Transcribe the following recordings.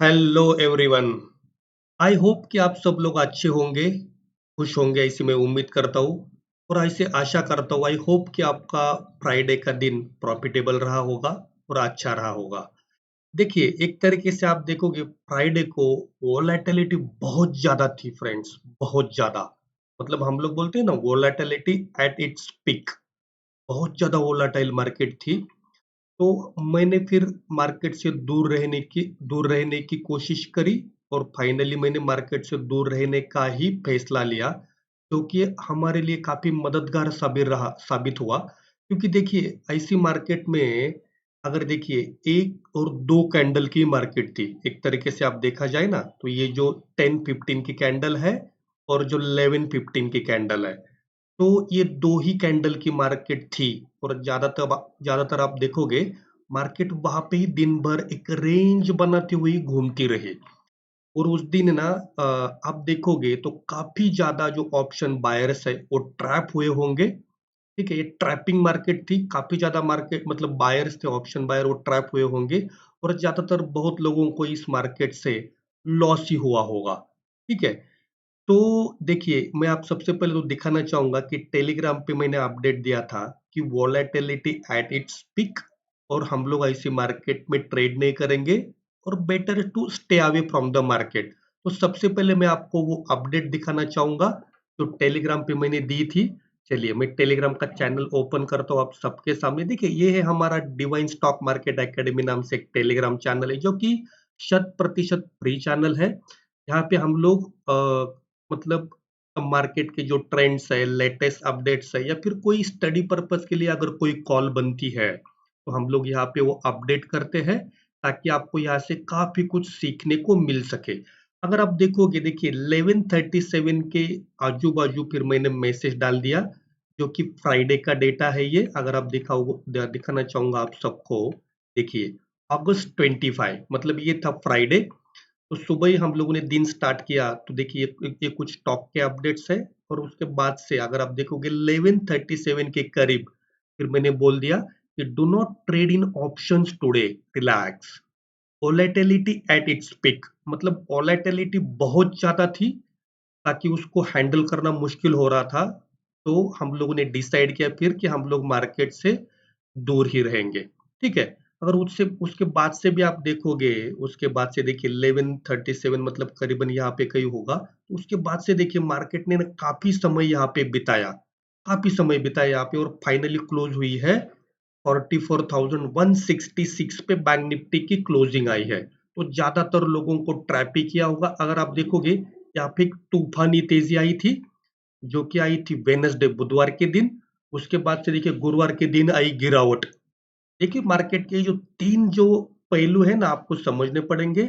Hello everyone. I hope कि आप सब लोग अच्छे होंगे, खुश होंगे, ऐसी मैं उम्मीद करता हूँ। और ऐसे आशा करता हूँ, आई होप कि आपका फ्राइडे का दिन प्रॉफिटेबल रहा होगा और अच्छा रहा होगा। देखिए, एक तरीके से आप देखोगे फ्राइडे को वोलेटिलिटी बहुत ज्यादा थी फ्रेंड्स, बहुत ज्यादा। मतलब हम लोग बोलते हैं ना, वोलेटिलिटी एट इट्स पीक। बहुत ज्यादा वोलेटाइल मार्केट थी। तो मैंने फिर मार्केट से दूर रहने की कोशिश करी और फाइनली मैंने मार्केट से दूर रहने का ही फैसला लिया, क्योंकि हमारे लिए काफी मददगार साबित हुआ। क्योंकि देखिए, ऐसी मार्केट में अगर देखिए, एक और दो कैंडल की मार्केट थी। एक तरीके से आप देखा जाए ना, तो ये जो 10-15 की कैंडल है और जो 11-15 की कैंडल है, तो ये दो ही कैंडल की मार्केट थी। और ज्यादातर आप देखोगे मार्केट वहां पे ही दिन भर एक रेंज बनाती हुई घूमती रही। और उस दिन ना आप देखोगे तो काफी ज्यादा जो ऑप्शन बायर्स है वो ट्रैप हुए होंगे। ठीक है, ये ट्रैपिंग मार्केट थी। काफी ज्यादा मार्केट मतलब बायर्स थे, ऑप्शन बायर, वो ट्रैप हुए होंगे। और ज्यादातर बहुत लोगों को इस मार्केट से लॉस ही हुआ होगा। ठीक है। तो देखिए, मैं आप सबसे पहले तो दिखाना चाहूंगा कि टेलीग्राम पे मैंने अपडेट दिया था कि वोलेटिलिटी एट इट्स पीक और हम लोग ऐसी मार्केट में ट्रेड नहीं करेंगे और better to stay away from the market. तो सबसे पहले मैं आपको वो अपडेट दिखाना चाहूंगा जो टेलीग्राम पे मैंने दी थी। चलिए, मैं टेलीग्राम का चैनल ओपन करता हूँ आप सबके सामने। देखिए, ये है हमारा डिवाइन स्टॉक मार्केट एकेडमी नाम से एक टेलीग्राम चैनल है, जो कि 100% फ्री चैनल है। यहाँ पे हम लोग मतलब मार्केट के जो ट्रेंड्स है, लेटेस्ट अपडेट्स है, या फिर कोई स्टडी पर्पस के लिए अगर कोई कॉल बनती है, तो हम लोग यहाँ पे वो अपडेट करते हैं, ताकि आपको यहाँ से काफी कुछ सीखने को मिल सके। अगर आप देखोगे, देखिए 11:37 के आजू बाजू फिर मैंने मैसेज डाल दिया, जो कि फ्राइडे का डेटा है। ये अगर आप दिखाना चाहूंगा आप सबको। देखिए, अगस्त 25, मतलब ये था फ्राइडे। तो सुबह ही हम लोगों ने दिन स्टार्ट किया, तो देखिए ये कुछ स्टॉक के अपडेट्स है। और उसके बाद से अगर आप देखोगे 11:37 के करीब फिर मैंने बोल दिया कि do not trade in options today, relax, volatility at its peak. मतलब वोलेटिलिटी बहुत ज्यादा थी, ताकि उसको हैंडल करना मुश्किल हो रहा था। तो हम लोगों ने डिसाइड किया फिर कि हम लोग मार्केट से दूर ही रहेंगे। ठीक है। अगर उससे उसके बाद से भी आप देखोगे, उसके बाद से देखिए 11:37 मतलब करीबन यहाँ पे कहीं होगा, तो उसके बाद से देखिए मार्केट ने ना काफी समय बिताया यहाँ पे, और फाइनली क्लोज हुई है 44,166 पे। बैंक निफ्टी की क्लोजिंग आई है। तो ज्यादातर लोगों को ट्रैप ही किया होगा। अगर आप देखोगे, यहाँ पे एक तूफानी तेजी आई थी, जो कि आई थी वेनसडे, बुधवार के दिन। उसके बाद से देखिए गुरुवार के दिन आई गिरावट। देखिए, मार्केट के जो तीन जो पहलू है ना, आपको समझने पड़ेंगे।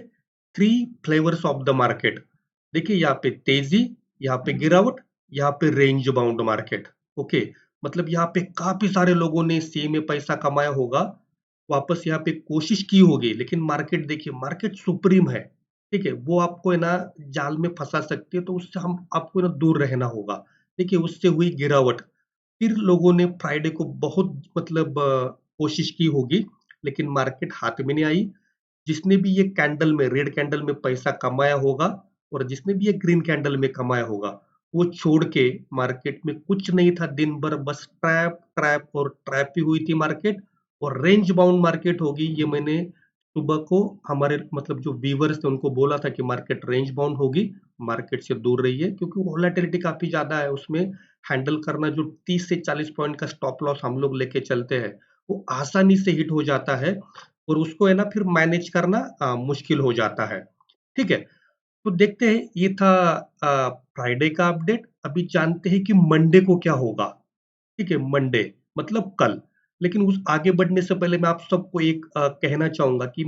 Three flavours of the market. देखिए, यहाँ पे तेजी, यहाँ पे गिरावट, यहाँ पे रेंज बाउंड मार्केट। ओके। मतलब यहाँ पे काफी सारे लोगों ने सी में पैसा कमाया होगा, वापस यहाँ पे कोशिश की होगी, लेकिन मार्केट देखिए, मार्केट सुप्रीम है। ठीक है, वो आपको है ना जाल में फंसा सकती है, तो उससे हम आपको ना दूर रहना होगा। देखिए, उससे हुई गिरावट। फिर लोगों ने फ्राइडे को बहुत मतलब कोशिश की होगी, लेकिन मार्केट हाथ में नहीं आई। जिसने भी ये कैंडल में, रेड कैंडल में पैसा कमाया होगा, और जिसने भी ये ग्रीन कैंडल में कमाया होगा, वो छोड़ के मार्केट में कुछ नहीं था दिन भर, बस ट्रैप ट्रैप और ट्रैप ही हुई थी मार्केट। और रेंज बाउंड मार्केट होगी, ये मैंने सुबह को हमारे मतलब जो व्यूअर्स थे उनको बोला था कि मार्केट रेंज बाउंड होगी, मार्केट से दूर रहिए, क्योंकि वोलेटिलिटी काफी ज्यादा है उसमें। हैंडल करना, जो 30 से 40 पॉइंट का स्टॉप लॉस हम लोग लेके चलते हैं, वो आसानी से हिट हो जाता है। और उसको है ना फिर मैनेज करना मुश्किल हो जाता है। ठीक है। तो देखते हैं, ये था फ्राइडे का अपडेट। अभी जानते हैं कि मंडे को क्या होगा। ठीक है, मंडे मतलब कल। लेकिन उस आगे बढ़ने से पहले मैं आप सबको एक कहना चाहूंगा कि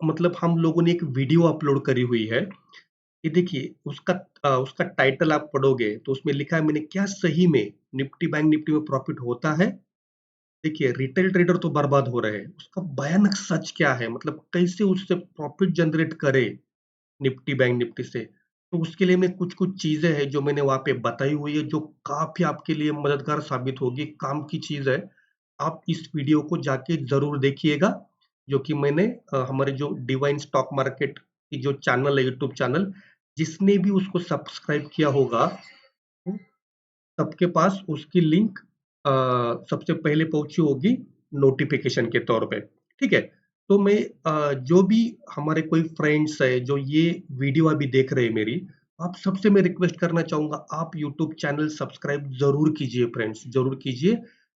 मतलब हम लोगों ने एक वीडियो अपलोड करी हुई है। ये देखिए, उसका टाइटल आप पढ़ोगे तो उसमें लिखा है मैंने, क्या सही में निफ्टी बैंक निफ्टी में प्रॉफिट होता है। देखिए, रिटेल ट्रेडर तो बर्बाद हो रहे हैं, उसका भयानक सच क्या है, मतलब कैसे उससे प्रॉफिट जनरेट करे निफ्टी बैंक निफ्टी से। तो उसके लिए मैं कुछ कुछ चीजें हैं जो मैंने वहां पे बताई हुई है, जो काफी आपके लिए मददगार साबित होगी, काम की चीज है। आप इस वीडियो को जाके जरूर देखिएगा, जो कि मैंने हमारे जो डिवाइन स्टॉक मार्केट कि जो चैनल है यूट्यूब चैनल, जिसने भी उसको सब्सक्राइब किया होगा, सबके पास उसकी लिंक सबसे पहले पहुंची होगी नोटिफिकेशन के तौर पे। ठीक है, तो मैं जो भी हमारे कोई फ्रेंड्स है जो ये वीडियो अभी देख रहे हैं मेरी, आप सबसे मैं रिक्वेस्ट करना चाहूंगा, आप यूट्यूब चैनल सब्सक्राइब जरूर कीजिए फ्रेंड्स, जरूर कीजिए।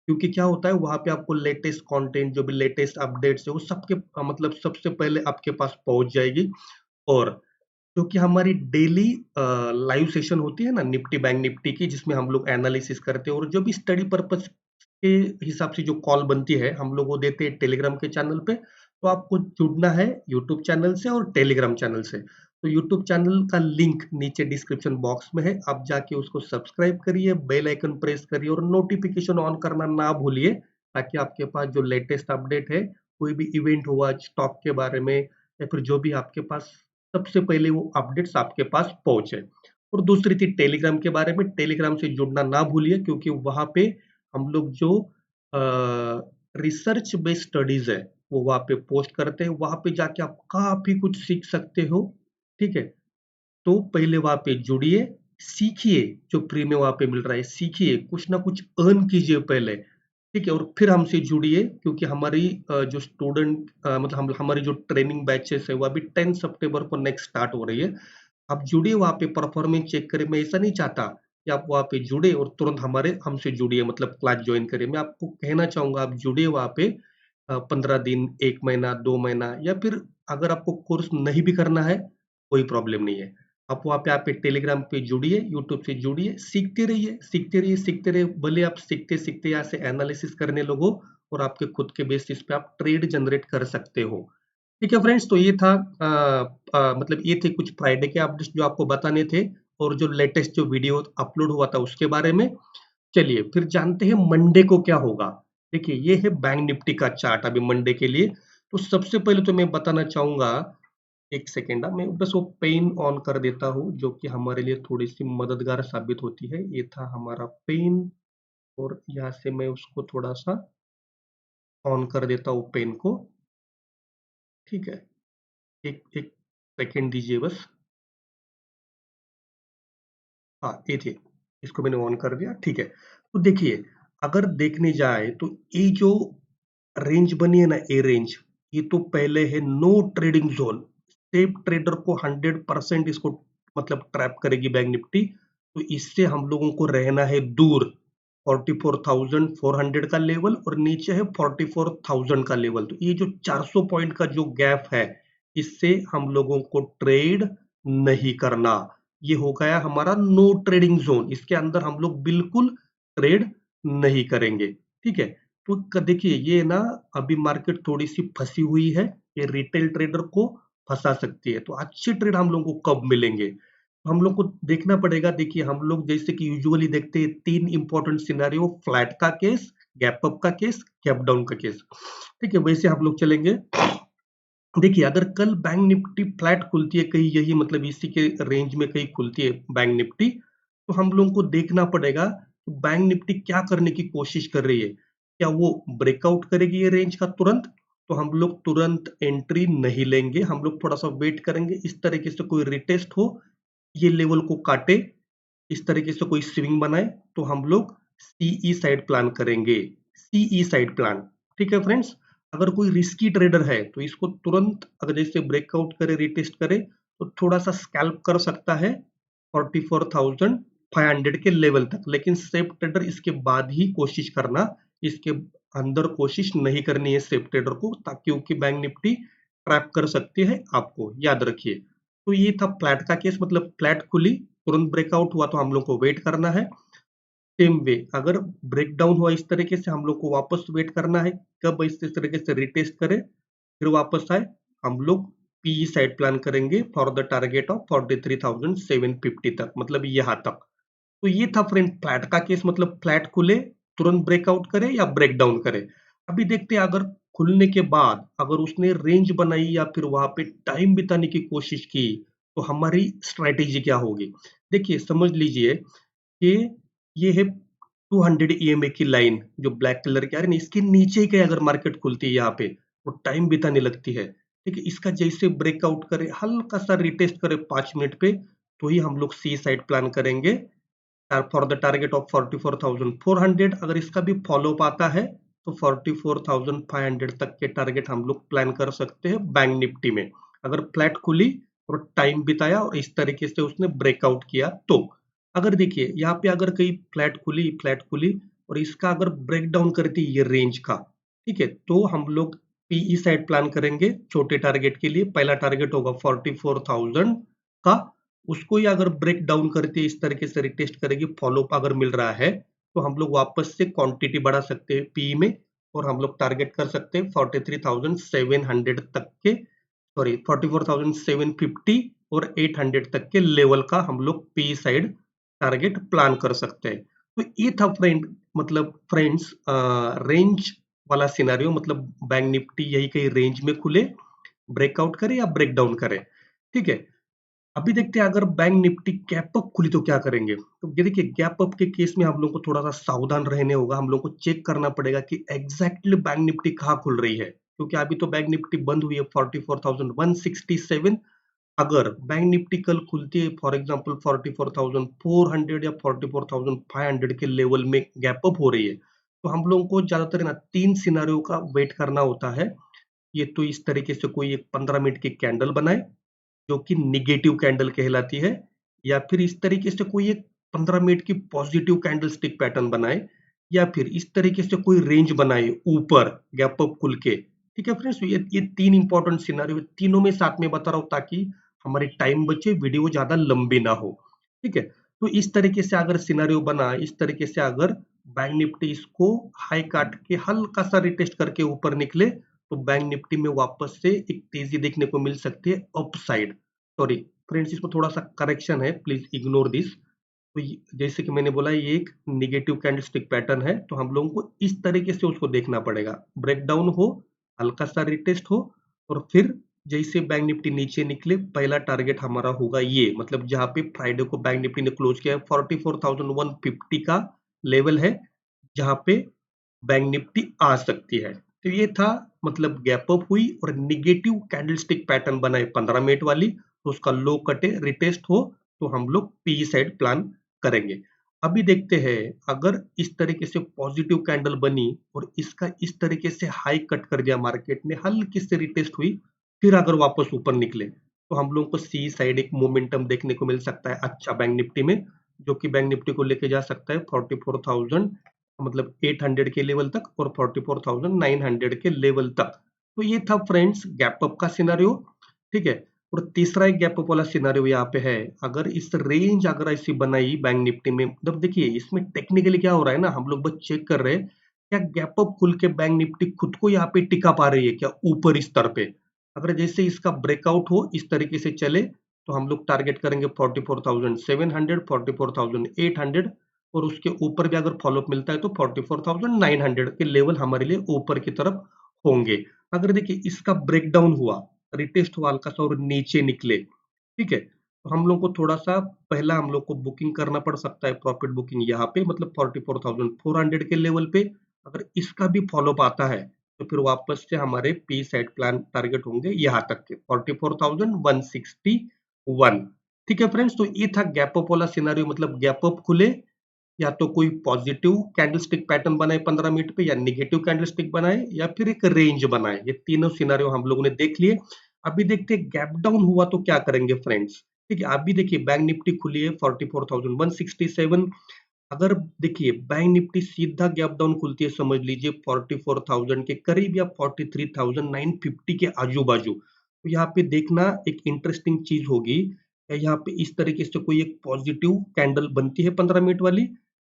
क्योंकि क्या होता है वहां पे आपको लेटेस्ट कंटेंट, जो भी लेटेस्ट अपडेट्स है वो सबके मतलब सबसे पहले आपके पास पहुंच जाएगी। और क्योंकि हमारी डेली लाइव सेशन होती है ना निफ्टी बैंक निफ्टी की, जिसमें हम लोग एनालिसिस करते हैं और जो भी स्टडी पर्पस के हिसाब से जो कॉल बनती है हम लोग वो देते हैं टेलीग्राम के चैनल पे। तो आपको जुड़ना है यूट्यूब चैनल से और टेलीग्राम चैनल से। तो यूट्यूब चैनल का लिंक नीचे डिस्क्रिप्शन बॉक्स में है, आप जाके उसको सब्सक्राइब करिए, बेल आइकन प्रेस करिए और नोटिफिकेशन ऑन करना ना भूलिए, ताकि आपके पास जो लेटेस्ट अपडेट है, कोई भी इवेंट हुआ स्टॉक के बारे में या फिर जो भी आपके पास, सबसे पहले वो अपडेट्स आपके पास पहुंचे। और दूसरी थी टेलीग्राम के बारे में, टेलीग्राम से जुड़ना ना भूलिए, क्योंकि वहां पे हम लोग जो रिसर्च बेस्ड स्टडीज है वो वहां पे पोस्ट करते हैं, वहां पे जाके आप काफी कुछ सीख सकते हो। ठीक है, तो पहले वहां पे जुड़िए, सीखिए, जो फ्री में वहां पे मिल रहा है सीखिए, कुछ ना कुछ अर्न कीजिए पहले। ठीक है, और फिर हमसे जुड़िए, क्योंकि हमारी जो स्टूडेंट मतलब हमारी जो ट्रेनिंग बैचेस है वो अभी 10 सितंबर को नेक्स्ट स्टार्ट हो रही है। आप जुड़िए वहाँ पे, परफॉर्मेंस चेक करें। मैं ऐसा नहीं चाहता कि आप वहाँ पे जुड़े और तुरंत हमारे हमसे जुड़िए, मतलब क्लास ज्वाइन करें। मैं आपको कहना चाहूंगा आप जुड़िए वहाँ पे 15 दिन, 1 महीना, 2 महीना, या फिर अगर आपको कोर्स नहीं भी करना है कोई प्रॉब्लम नहीं है। आप वहाँ पे आप टेलीग्राम पे जुड़िए, यूट्यूब से जुड़िए, सीखते रहिए, सीखते रहिए, सीखते रहिए। भले आप सीखते सीखते यहाँ से एनालिसिस करने लगो और आपके खुद के बेसिस पे आप ट्रेड जनरेट कर सकते हो। ठीक है फ्रेंड्स, तो ये था मतलब ये थे कुछ फ्राइडे के अपडेट्स जो आपको बताने थे, और जो लेटेस्ट जो वीडियो अपलोड हुआ था उसके बारे में। चलिए फिर जानते हैं मंडे को क्या होगा। देखिए ये है बैंक निफ्टी का चार्ट अभी मंडे के लिए। तो सबसे पहले तो मैं बताना चाहूंगा, एक सेकेंड मैं बस वो पेन ऑन कर देता हूँ, जो कि हमारे लिए थोड़ी सी मददगार साबित होती है। ये था हमारा पेन, और यहाँ से मैं उसको थोड़ा सा ऑन कर देता हूँ पेन को। ठीक है, एक एक सेकेंड दीजिए बस। हाँ, ये थे, इसको मैंने ऑन कर दिया। ठीक है, तो देखिए अगर देखने जाए तो ये जो रेंज बनी है ना, ए रेंज, ये तो पहले है no trading zone. Safe trader को 100% इसको मतलब ट्रैप करेगी बैंक निफ्टी। तो इससे हम लोगों को रहना है दूर। 44,400 का लेवल और नीचे है 44,000 का लेवल। तो ये जो 400 पॉइंट का जो गैप है, इससे हम लोगों को ट्रेड नहीं करना। ये हो गया हमारा नो ट्रेडिंग जोन, इसके अंदर हम लोग बिल्कुल ट्रेड नहीं करेंगे। ठीक है, तो देखिए ये ना अभी मार्केट थोड़ी सी फंसी हुई है, ये रिटेल ट्रेडर को फंसा सकती है। तो अच्छे ट्रेड हम लोग को कब मिलेंगे, हम लोग को देखना पड़ेगा। देखिए हम लोग जैसे कि यूजुअली देखते हैं 3 इंपॉर्टेंट सिनेरियो, फ्लैट का केस, गैप अप का केस, गैप डाउन का केस। ठीक है, वैसे हम लोग चलेंगे। देखिए अगर कल बैंक निफ्टी फ्लैट खुलती है कहीं, यही मतलब इसी के रेंज में कहीं खुलती है बैंक निफ्टी, तो हम लोगों को देखना पड़ेगा बैंक निफ्टी क्या करने की कोशिश कर रही है। क्या वो ब्रेकआउट करेगी ये रेंज का तुरंत? तो हम लोग तुरंत एंट्री नहीं लेंगे, हम लोग थोड़ा सा वेट करेंगे। इस तरीके से कोई रिटेस्ट हो, ये लेवल को काटे, इस तरीके से कोई स्विंग बनाए, तो हम लोग सीई साइड प्लान करेंगे, सीई साइड प्लान। ठीक है फ्रेंड्स, अगर कोई रिस्की ट्रेडर है तो इसको तुरंत अगर जैसे ब्रेकआउट करे, रिटेस्ट करे, तो थोड़ा सा स्कैल्प कर सकता है 44,500 के लेवल तक। लेकिन सेफ ट्रेडर इसके बाद ही कोशिश करना, इसके अंदर कोशिश नहीं करनी है सेफ ट्रेडर को, ताकि क्योंकि बैंक निफ्टी ट्रैप कर सकती है आपको, याद रखिए। तो ये था फ्लैट का केस, मतलब फ्लैट खुली, तुरंत ब्रेकआउट हुआ तो हम लोग को वेट करना है। सेम वे अगर ब्रेक डाउन हुआ इस तरीके से, हम लोग को वापस वेट करना है, कब इस तरीके से रिटेस्ट करे फिर वापस आए, हम लोग पी साइड प्लान करेंगे फॉर द टारगेट ऑफ 43,750 तक, मतलब यहाँ तक। तो ये था फ्रेंड फ्लैट का केस, मतलब फ्लैट खुले, तुरंत ब्रेकआउट करे या ब्रेक डाउन करे। अभी देखते हैं अगर खुलने के बाद अगर उसने रेंज बनाई या फिर वहां पे टाइम बिताने की कोशिश की, तो हमारी स्ट्रेटेजी क्या होगी। देखिए समझ लीजिए कि ये है 200 ईएमए की लाइन, जो ब्लैक कलर की आ रही है ना, इसके नीचे के अगर मार्केट खुलती है यहाँ पे, तो टाइम बिताने लगती है। ठीक है, इसका जैसे ब्रेकआउट करे, हल्का सा रिटेस्ट करे 5 मिनट पे, तो ही हम लोग सी साइड प्लान करेंगे फॉर द टारगेट ऑफ 44,400। अगर इसका भी फॉलो अप आता है तो 44,500 तक के टारगेट हम लोग प्लान कर सकते हैं बैंक निफ्टी में। अगर फ्लैट खुली और टाइम बिताया और इस तरीके से उसने ब्रेकआउट किया तो। अगर देखिए यहाँ पे अगर कहीं फ्लैट खुली और इसका अगर ब्रेक डाउन करती है ये रेंज का, ठीक है, तो हम लोग पीई साइड प्लान करेंगे छोटे टारगेट के लिए। पहला टारगेट होगा 44,000 का, उसको ही अगर ब्रेक डाउन करती है इस तरीके से रिटेस्ट करेगी, फॉलोअप अगर मिल रहा है तो हम लोग वापस से क्वांटिटी बढ़ा सकते हैं पी में, और हम लोग टारगेट कर सकते हैं 43,700 तक के, सॉरी 44,750 और 800 तक के लेवल का हम लोग पी साइड टारगेट प्लान कर सकते हैं। तो ये था फ्रेंड्स रेंज वाला सिनेरियो, मतलब बैंक निफ्टी यही कहीं रेंज में खुले, ब्रेकआउट करे या ब्रेक डाउन करे। ठीक है, अभी देखते हैं अगर बैंक निफ्टी गैप अप खुली तो क्या करेंगे। तो ये देखिए गैप अप के केस में हम लोग को थोड़ा सा सावधान रहने होगा, हम लोग को चेक करना पड़ेगा कि एग्जैक्टली बैंक निफ्टी कहाँ खुल रही है, क्योंकि अभी तो बैंक निफ्टी बंद हुई है 44,167। अगर बैंक निफ्टी कल खुलती है फॉर एग्जांपल 44,400 या 44,500 के लेवल में गैप अप हो रही है, तो हम लोगों को ज्यादातर ना 3 सिनारियों का वेट करना होता है। ये तो इस तरीके से कोई एक 15 मिनट की कैंडल बनाए जो कि निगेटिव कैंडल कहलाती है, या फिर इस तरीके से कोई एक 15 मिनट की पॉजिटिव कैंडल स्टिक पैटर्न बनाए, या फिर इस तरीके से कोई रेंज बनाए ऊपर गैप अप खुल के। ठीक है फ्रेंड्स, ये 3 इंपॉर्टेंट सिनारियो तीनों में साथ में बता रहा हूँ ताकि हमारी टाइम बचे, वीडियो ज्यादा लंबी ना हो। ठीक है, तो इस तरीके से अगर सिनारियो बना, इस तरीके से अगर बैंक निफ्टी इसको हाई काट के हल्का सा रिटेस्ट करके ऊपर निकले तो बैंक निफ्टी में वापस से एक तेजी देखने को मिल सकती है अपसाइड। सॉरी फ्रेंड्स, इसमें थोड़ा सा करेक्शन है, प्लीज इग्नोर दिस। तो जैसे कि मैंने बोला ये एक निगेटिव कैंडलस्टिक पैटर्न है, तो हम लोगों को इस तरीके से उसको देखना पड़ेगा, ब्रेकडाउन हो, हल्का सा रिटेस्ट हो, और फिर जैसे बैंक निफ्टी नीचे निकले पहला टारगेट हमारा होगा ये, मतलब जहां पे फ्राइडे को बैंक निफ्टी ने क्लोज किया है 44,150 का लेवल है जहां पे बैंक निफ्टी आ सकती है। तो ये था, मतलब गैप अप हुई और निगेटिव कैंडलस्टिक पैटर्न बनाए 15 मिनट वाली, तो उसका लो कटे रिटेस्ट हो तो हम लोग पी साइड प्लान करेंगे। अभी देखते हैं अगर इस तरीके से पॉजिटिव कैंडल बनी और इसका इस तरीके से हाई कट कर दिया मार्केट ने, हल्की से रिटेस्ट हुई, फिर अगर वापस ऊपर निकले तो हम लोगों को सी साइड एक मोमेंटम देखने को मिल सकता है अच्छा बैंक निफ्टी में, जो कि बैंक निफ्टी को लेके जा सकता है 44,000, मतलब 800 के लेवल तक, और 44,900 के लेवल तक। तो ये था फ्रेंड्स गैप अप का सिनारियो। ठीक है, और तीसरा एक गैप अप वाला सिनारियो यहाँ पे है, अगर इस रेंज अगर ऐसी बनाई बैंक निफ्टी में, मतलब देखिए इसमें टेक्निकली क्या हो रहा है ना, हम लोग बस चेक कर रहे हैं क्या गैप अप खुल के बैंक निफ्टी खुद को यहाँ पे टिका पा रही है क्या ऊपर इस स्तर पे। अगर जैसे इसका ब्रेकआउट हो इस तरीके से चले तो हम लोग टारगेट करेंगे 44,700, 44,800, और उसके ऊपर भी अगर फॉलोअप मिलता है तो 44,900 के लेवल हमारे लिए ऊपर की तरफ होंगे। अगर देखिए इसका ब्रेकडाउन हुआ, रिटेस्ट हुआ हल्का सा और नीचे निकले, ठीक है, तो हम लोग को थोड़ा सा पहला हम लोग को बुकिंग करना पड़ सकता है, प्रॉफिट बुकिंग यहाँ पे, मतलब 44,400 के लेवल पे। अगर इसका भी फॉलोअप आता है तो फिर वापस से हमारे पी साइड प्लान टारगेट होंगे यहाँ तक के 44,161। ठीक है फ्रेंड्स, तो ये था गैप अप वाला सिनारियो, मतलब गैप अप खुले या तो कोई पॉजिटिव कैंडलस्टिक पैटर्न बनाए 15 मिनट पे, या निगेटिव कैंडलस्टिक बनाए, या फिर एक रेंज बनाए। ये तीनों सिनारियो हम लोगों ने देख लिए। अभी देखते हैं गैप डाउन हुआ तो क्या करेंगे फ्रेंड्स। ठीक है, अभी देखिए बैंक निफ्टी खुली है 44,167। अगर देखिए बैंक निफ्टी सीधा गैप डाउन खुलती है, समझ लीजिए 44,000 के करीब या 43,950 के आजू बाजू, तो यहाँ पे देखना एक इंटरेस्टिंग चीज होगी, यहाँ पे इस तरीके से कोई एक पॉजिटिव कैंडल बनती है 15 मिनट वाली,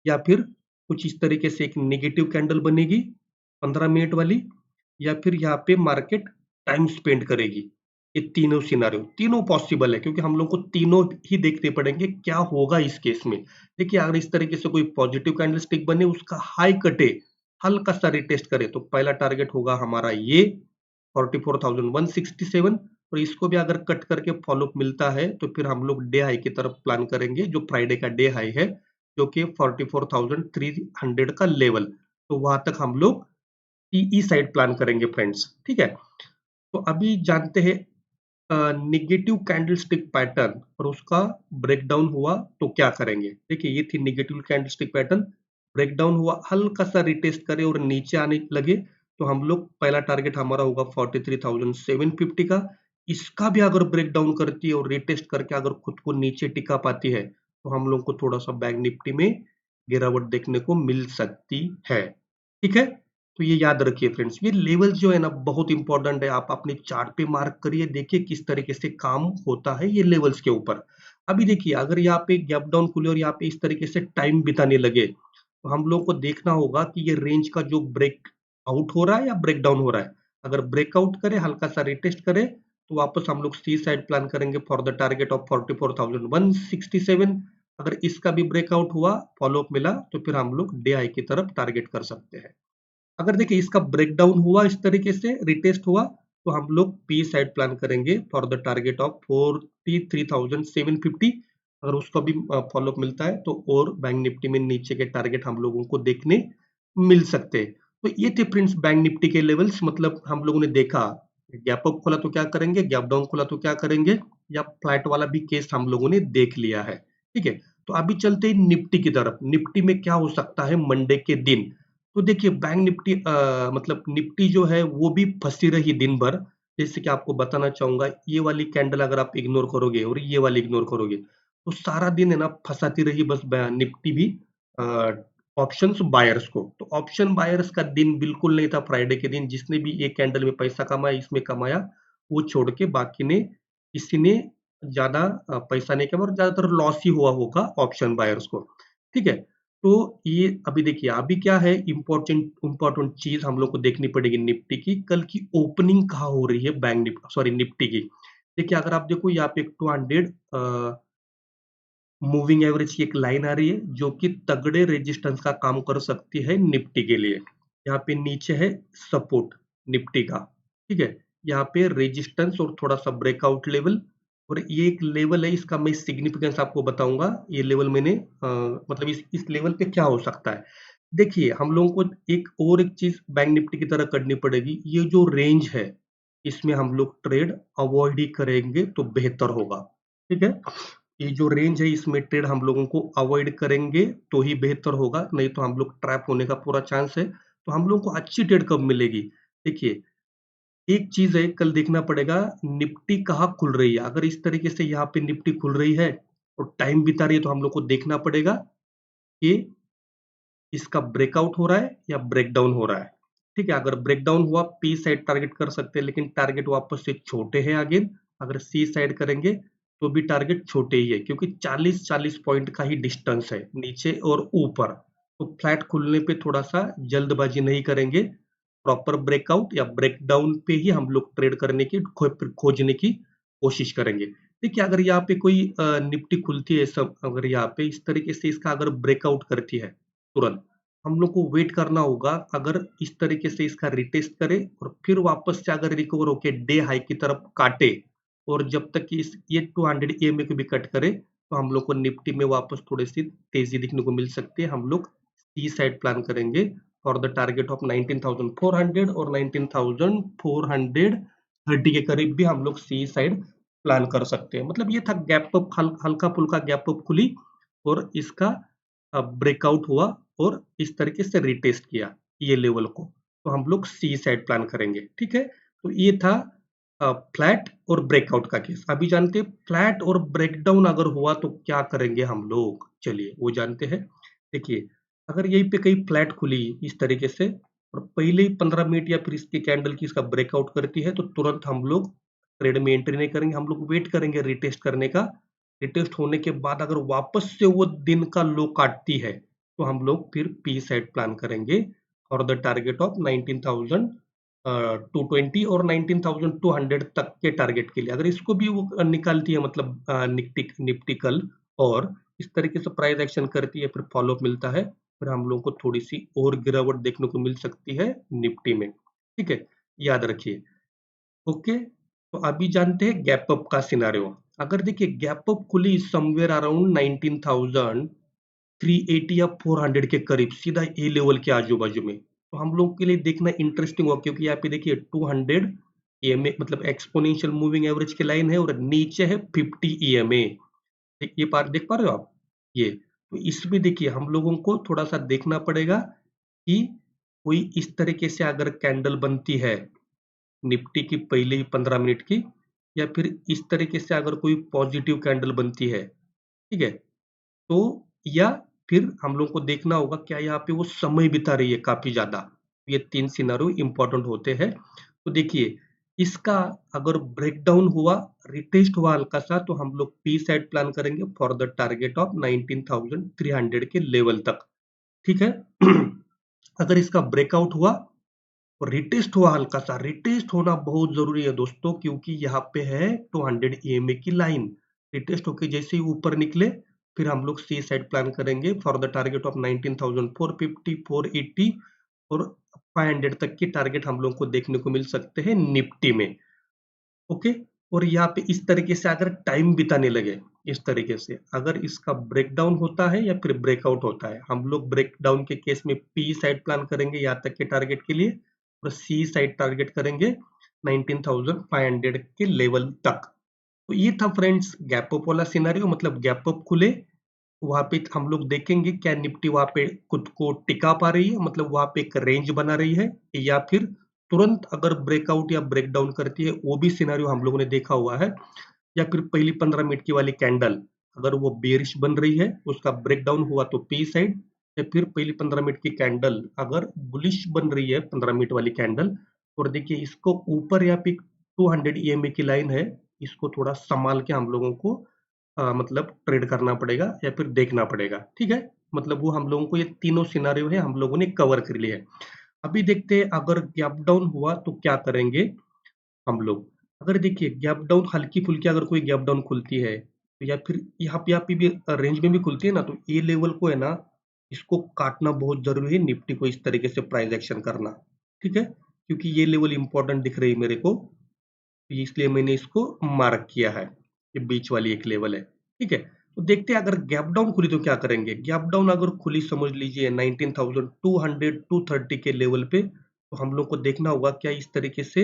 या फिर कुछ इस तरीके से एक नेगेटिव कैंडल बनेगी 15 मिनट वाली, या फिर यहाँ पे मार्केट टाइम स्पेंड करेगी। ये तीनों सिनारियो तीनों पॉसिबल है, क्योंकि हम लोग को तीनों ही देखने पड़ेंगे क्या होगा इस केस में। देखिए अगर इस तरीके से कोई पॉजिटिव कैंडलस्टिक बने, उसका हाई कटे, हल्का सा रिटेस्ट करे, तो पहला टारगेट होगा हमारा ये 44,167, और इसको भी अगर कट करके फॉलोअप मिलता है तो फिर हम लोग डे हाई की तरफ प्लान करेंगे, जो फ्राइडे का डे हाई है, जो कि 44,300 का लेवल, तो वहां तक हम लोग टीई साइड प्लान करेंगे फ्रेंड्स। ठीक है, तो अभी जानते हैं नेगेटिव कैंडलस्टिक पैटर्न और उसका ब्रेकडाउन हुआ तो क्या करेंगे। देखिए ये थी नेगेटिव कैंडलस्टिक पैटर्न, ब्रेकडाउन हुआ, हल्का सा रिटेस्ट करे और नीचे आने लगे तो हम लोग पहला टारगेट हमारा होगा 43,750 का। इसका भी अगर ब्रेकडाउन करती है और रिटेस्ट करके अगर खुद को नीचे टिका पाती है तो हम लोग को थोड़ा सा बैंक निफ्टी में गिरावट देखने को मिल सकती है। ठीक है, तो ये याद रखिए फ्रेंड्स, ये लेवल जो है ना बहुत इंपॉर्टेंट है। आप अपने चार्ट पे मार्क करिए, देखिए किस तरीके से काम होता है ये लेवल्स के ऊपर। अभी देखिए अगर यहाँ पे गैप डाउन खुले और यहाँ पे इस तरीके से टाइम बिताने लगे तो हम लोग को देखना होगा कि ये रेंज का जो ब्रेक आउट हो रहा है या ब्रेक डाउन हो रहा है। अगर ब्रेकआउट करे, हल्का सा रिटेस्ट करे तो वापस हम लोग सी साइड प्लान करेंगे फॉर द टारगेट ऑफ 44,167। अगर इसका भी ब्रेकआउट हुआ, फॉलोअप मिला, तो फिर हम लोग डे आई की तरफ टारगेट कर सकते हैं। अगर देखिए इसका ब्रेकडाउन हुआ, इस तरीके से रिटेस्ट हुआ, तो हम लोग पी साइड प्लान करेंगे फॉर द टारगेट ऑफ 43,750। अगर उसका भी फॉलोअप मिलता है तो और बैंक निफ्टी में नीचे के टारगेट हम लोगों को देखने मिल सकते हैं। तो ये थे फ्रेंड्स बैंक निफ्टी के लेवल्स। मतलब हम लोगों ने देखा गैप अप खुला तो क्या करेंगे, गैप डाउन खुला तो क्या करेंगे, या फ्लैट वाला भी केस हम लोगों ने देख लिया है। ठीक है, तो अभी चलते हैं निफ्टी की तरफ। निफ्टी में क्या हो सकता है मंडे के दिन। तो देखिए बैंक निफ्टी मतलब निफ्टी जो है वो भी फंसी रही दिन भर। जैसे कि आपको बताना चाहूंगा, ये वाली कैंडल अगर आप इग्नोर करोगे और ये वाली इग्नोर करोगे तो सारा दिन है ना फंसाती रही बस निफ्टी भी ऑप्शंस बायर्स को। तो ऑप्शन बायर्स का दिन बिल्कुल नहीं था फ्राइडे के दिन। जिसने भी एक कैंडल में पैसा कमाया, इसमें कमाया, वो छोड़ के बाकी ने, किसी ने ज्यादा पैसा नहीं कमाया और ज्यादातर लॉस ही हुआ होगा ऑप्शन बायर्स को। ठीक है, तो ये अभी देखिए अभी क्या है, इंपॉर्टेंट इंपॉर्टेंट चीज हम लोग को देखनी पड़ेगी निफ्टी की, कल की ओपनिंग कहाँ हो रही है बैंक निफ्टी, सॉरी निफ्टी की। देखिए अगर आप देखो यहाँ पे 200 मूविंग एवरेज की एक लाइन आ रही है जो कि तगड़े रेजिस्टेंस का काम कर सकती है निफ्टी के लिए। यहाँ पे नीचे है सपोर्ट निफ्टी का। ठीक है, यहाँ पे रेजिस्टेंस और थोड़ा सा ब्रेकआउट लेवल, और ये एक लेवल है, इसका मैं सिग्निफिकेंस आपको बताऊंगा। ये लेवल मैंने मतलब इस लेवल पे क्या हो सकता है। देखिए हम लोगों को एक चीज बैंक निफ्टी की तरह करनी पड़ेगी। ये जो रेंज है इसमें हम लोग ट्रेड अवॉइड ही करेंगे तो बेहतर होगा। ठीक है, ये जो रेंज है इसमें ट्रेड हम लोगों को अवॉइड करेंगे तो ही बेहतर होगा, नहीं तो हम लोग ट्रैप होने का पूरा चांस है। तो हम लोगों को अच्छी ट्रेड कब मिलेगी। देखिए एक चीज है, कल देखना पड़ेगा निफ्टी कहाँ खुल रही है। अगर इस तरीके से यहाँ पे निफ्टी खुल रही है और टाइम बिता रही है तो हम लोग को देखना पड़ेगा कि इसका ब्रेकआउट हो रहा है या ब्रेकडाउन हो रहा है। ठीक है, अगर ब्रेकडाउन हुआ पी साइड टारगेट कर सकते हैं, लेकिन टारगेट वापस से छोटे हैं आगे। अगर सी साइड करेंगे तो भी टारगेट छोटे ही है, क्योंकि 40-40 पॉइंट का ही डिस्टेंस है नीचे और ऊपर। तो फ्लैट खुलने पे थोड़ा सा जल्दबाजी नहीं करेंगे, प्रॉपर ब्रेकआउट या ब्रेकडाउन पे ही हम लोग ट्रेड करने की खोजने की कोशिश करेंगे। देखिए अगर यहाँ पे कोई निफ्टी खुलती है सब, अगर यहाँ पे इस तरीके से इसका अगर ब्रेकआउट करती है तुरंत, हम लोग को वेट करना होगा। अगर इस तरीके से इसका रिटेस्ट करे और फिर वापस से अगर रिकवर होके डे हाई की तरफ काटे, और जब तक कि इस ये 200 ईएमए को भी कट करे, तो हम लोग को निफ्टी में वापस थोड़ी सी तेजी दिखने को मिल सकती है। हम लोग सी साइड प्लान करेंगे फॉर द टारगेट ऑफ 19,400 और 19,430 के करीब भी हम लोग सी साइड प्लान कर सकते हैं। मतलब ये था गैप अप, हल्का फुल्का गैप अप खुली और इसका ब्रेकआउट हुआ और इस तरीके से रिटेस्ट किया ये लेवल को, तो हम लोग सी साइड प्लान करेंगे। ठीक है, तो ये था फ्लैट और ब्रेकआउट का केस। अभी जानते हैं फ्लैट और ब्रेकडाउन अगर हुआ तो क्या करेंगे हम लोग, चलिए वो जानते हैं। देखिए अगर यहीं पे कहीं फ्लैट खुली इस तरीके से और पहले ही 15 मिनट या फिर इसकी कैंडल की इसका ब्रेकआउट करती है, तो तुरंत हम लोग ट्रेड में एंट्री नहीं करेंगे, हम लोग वेट करेंगे रिटेस्ट करने का। रिटेस्ट होने के बाद अगर वापस से वो दिन का लो काटती है तो हम लोग फिर पी साइड प्लान करेंगे फॉर द टारगेट ऑफ 19,220 और 19,200 तक के टारगेट के लिए। अगर इसको भी वो निकालती है, मतलब निफ्टी निफ्टी कल, और इस तरीके से प्राइस एक्शन करती है, फिर फॉलोअप मिलता है, फिर हम लोग को थोड़ी सी और गिरावट देखने को मिल सकती है निफ्टी में। ठीक है, याद रखिए। ओके, तो अभी जानते हैं गैप अप का सिनारियो। अगर देखिए गैप अप खुली समवेयर अराउंड 19,380 या 400 के करीब, सीधा ए लेवल के आजू बाजू में, तो हम लोग के लिए देखना इंटरेस्टिंग होगा, क्योंकि यहाँ पे देखिए 200 ईएमए मतलब एक्सपोनेंशियल मूविंग एवरेज की लाइन है और नीचे है 50 ईएमए। ये पार्ट देख पा रहे हो आप? ये तो इसमें देखिए हम लोगों को थोड़ा सा देखना पड़ेगा कि कोई इस तरीके से अगर कैंडल बनती है निफ्टी की पहले 15 मिनट की, या फिर इस तरीके से अगर कोई पॉजिटिव कैंडल बनती है, ठीक है, तो या फिर हम लोग को देखना होगा क्या यहाँ पे वो समय बिता रही है काफी ज्यादा। ये 3 सिनेरियो इंपॉर्टेंट होते हैं। तो देखिए इसका अगर ब्रेकडाउन हुआ, रिटेस्ट हुआ हल्का सा, तो हम लोग पी साइड प्लान करेंगे फॉर द टारगेट ऑफ 19,300 के लेवल तक, ठीक है। अगर इसका ब्रेकआउट हुआ और रिटेस्ट हुआ हल्का सा, रिटेस्ट होना बहुत जरूरी है दोस्तों, क्योंकि यहाँ पे है 200 ईएमए की लाइन। रिटेस्ट होके जैसे ही ऊपर निकले, फिर हम लोग सी साइड प्लान करेंगे फॉर द टारगेट ऑफ 19,450, 480 और 500 तक की टारगेट हम लोग को देखने को मिल सकते हैं निफ्टी में। ओके, और यहाँ पे इस तरीके से अगर टाइम बिताने लगे, इस तरीके से अगर इसका ब्रेकडाउन होता है या फिर ब्रेकआउट होता है, हम लोग ब्रेकडाउन के केस में पी साइड प्लान करेंगे यहाँ तक के टारगेट के लिए, और सी साइड टारगेट करेंगे 19,500 के लेवल तक। तो ये था फ्रेंड्स गैप अप वाला सिनेरियो, मतलब गैप अप खुले वहां पे हम लोग देखेंगे क्या निफ्टी वहां पे खुद को टिका पा रही है, मतलब वहां पे एक रेंज बना रही है, या फिर तुरंत अगर ब्रेकआउट या ब्रेकडाउन करती है, वो भी सिनेरियो हम लोगों ने देखा हुआ है। या फिर पहली 15 मिनट की वाली कैंडल अगर वो बेरिश बन रही है, उसका ब्रेकडाउन हुआ तो पी साइड, या फिर पहली 15 मिनट की कैंडल अगर बुलिश बन रही है 15 मिनट वाली कैंडल, और देखिए इसको ऊपर या फिर 200 ईएमए की लाइन है, इसको थोड़ा संभाल के हम लोगों को मतलब ट्रेड करना पड़ेगा या फिर देखना पड़ेगा, ठीक है। मतलब वो हम लोगों को ये तीनों सिनारियो है हम लोगों ने कवर कर लिए हैं। अभी देखते हैं अगर गैप डाउन हुआ तो क्या करेंगे हम लोग। अगर देखिए गैप डाउन हल्की फुल्की अगर कोई गैप डाउन खुलती है, तो या फिर यहाँ पे भी रेंज में भी खुलती है ना, तो ये लेवल को है ना, इसको काटना बहुत जरूरी है निफ्टी को इस तरीके से प्राइस एक्शन करना, ठीक है, क्योंकि ये लेवल इंपॉर्टेंट दिख रही है मेरे को, इसलिए मैंने इसको मार्क किया है। ये बीच वाली एक लेवल है, ठीक है। तो देखते हैं अगर गैप डाउन खुली तो क्या करेंगे। गैप डाउन अगर खुली समझ लीजिए 19,200 230 के लेवल पे, तो हम लोग को देखना होगा क्या इस तरीके से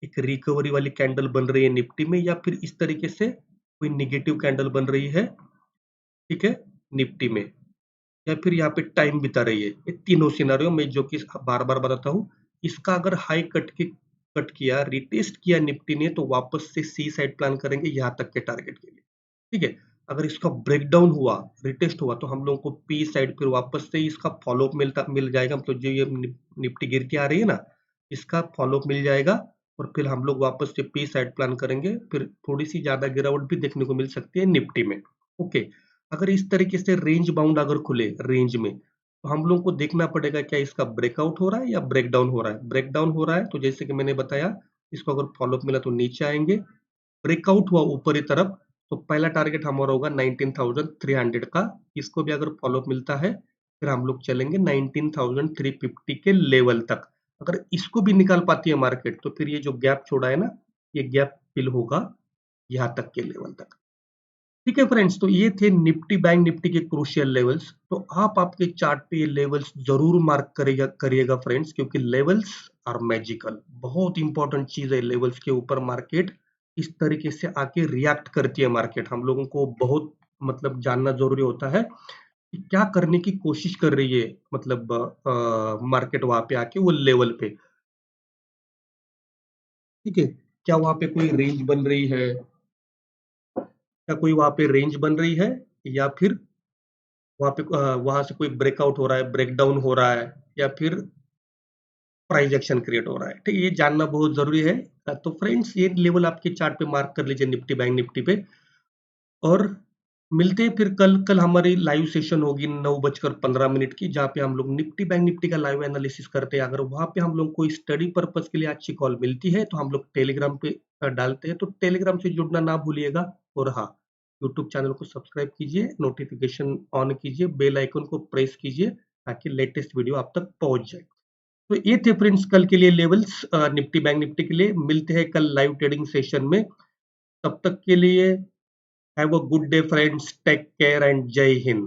एक रिकवरी वाली कैंडल बन रही है निफ्टी में, या फिर इस तरीके से कोई निगेटिव कैंडल बन रही है, ठीक है, निफ्टी में, या फिर यहाँ पे टाइम बिता रही है। ये तीनों सिनारियो में जो कि बार बार बताता हूँ, इसका अगर हाई कट किया, रिटेस्ट किया निफ्टी ने, तो वापस से सी साइड प्लान करेंगे यहाँ तक के टारगेट के लिए, ठीक है। अगर इसका ब्रेकडाउन हुआ, रिटेस्ट हुआ, तो हम लोगों को पी साइड फिर वापस से इसका फॉलोअप मिल जाएगा, मतलब जो ये निफ्टी गिर के आ रही है ना, इसका फॉलोअप मिल जाएगा, और फिर हम लोग वापस से पी साइड प्लान करेंगे, फिर थोड़ी सी ज्यादा गिरावट भी देखने को मिल सकती है निफ्टी में। ओके, अगर इस तरीके से रेंज बाउंड अगर खुले रेंज में, तो हम लोग को देखना पड़ेगा क्या इसका ब्रेकआउट हो रहा है या ब्रेकडाउन हो रहा है। ब्रेकडाउन हो रहा है तो जैसे कि मैंने बताया, इसको अगर फॉलोअप मिला तो नीचे आएंगे, ब्रेकआउट हुआ ऊपरी तरफ, तो पहला टारगेट हमारा होगा 19,300 का, इसको भी अगर फॉलोअप मिलता है, फिर हम लोग चलेंगे 19,350 के लेवल तक। अगर इसको भी निकाल पाती है मार्केट, तो फिर ये जो गैप छोड़ा है ना, ये गैप फिल होगा यहाँ तक के लेवल तक, ठीक है फ्रेंड्स। तो ये थे निफ्टी बैंक निफ्टी के क्रूशियल लेवल्स। तो आप आपके चार्ट पे ये लेवल्स जरूर मार्क करिएगा फ्रेंड्स, क्योंकि लेवल्स आर मैजिकल, बहुत इंपॉर्टेंट चीज है। लेवल्स के ऊपर मार्केट इस तरीके से आके रिएक्ट करती है मार्केट, हम लोगों को बहुत मतलब जानना जरूरी होता है कि क्या करने की कोशिश कर रही है, मतलब मार्केट वहां पे आके वो लेवल पे, ठीक है। क्या वहां पे कोई रेंज बन रही है, क्या कोई वहां पे रेंज बन रही है, या फिर वहां पे वहां से कोई ब्रेकआउट हो रहा है, ब्रेकडाउन हो रहा है, या फिर प्राइस एक्शन क्रिएट हो रहा है, ठीक है, ये जानना बहुत जरूरी है। तो फ्रेंड्स ये लेवल आपके चार्ट पे मार्क कर लीजिए निफ्टी बैंक निफ्टी पे, और मिलते हैं फिर कल। कल हमारी लाइव सेशन होगी 9:15 की, जहाँ पे हम लोग निफ्टी बैंक निफ्टी का लाइव एनालिसिस करते हैं। अगर वहां पे हम लोग कोई स्टडी पर्पज के लिए अच्छी कॉल मिलती है, तो हम लोग टेलीग्राम पे डालते हैं, तो टेलीग्राम से जुड़ना ना भूलिएगा। और हाँ, यूट्यूब चैनल को सब्सक्राइब कीजिए, नोटिफिकेशन ऑन कीजिए, बेल आइकन को प्रेस कीजिए, ताकि लेटेस्ट वीडियो आप तक पहुंच जाए। तो ये थे फ्रेंड्स कल के लिए लेवल्स निफ्टी बैंक निफ्टी के लिए। मिलते हैं कल लाइव ट्रेडिंग सेशन में, तब तक के लिए have a good day friends, take care and जय हिंद।